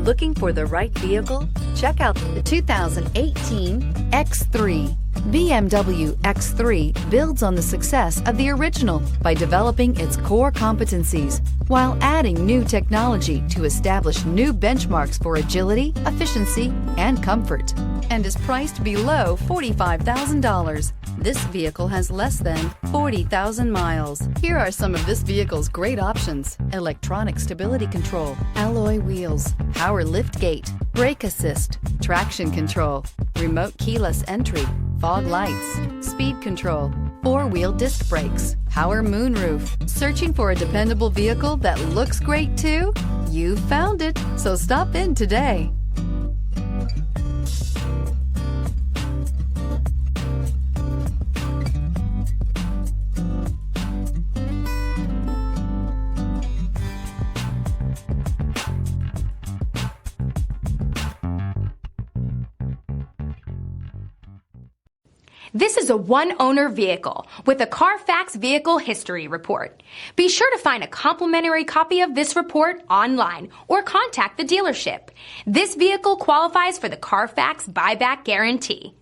Looking for the right vehicle? Check out the 2018 X3. BMW X3 builds on the success of the original by developing its core competencies while adding new technology to establish new benchmarks for agility, efficiency, and comfort, and is priced below $45,000. This vehicle has less than 40,000 miles. Here are some of this vehicle's great options: electronic stability control, alloy wheels, power liftgate, brake assist, traction control, remote keyless entry, fog lights, speed control, four-wheel disc brakes, power moonroof. Searching for a dependable vehicle that looks great too? You found it, so stop in today. This is a one-owner vehicle with a Carfax Vehicle History Report. Be sure to find a complimentary copy of this report online or contact the dealership. This vehicle qualifies for the Carfax Buyback Guarantee.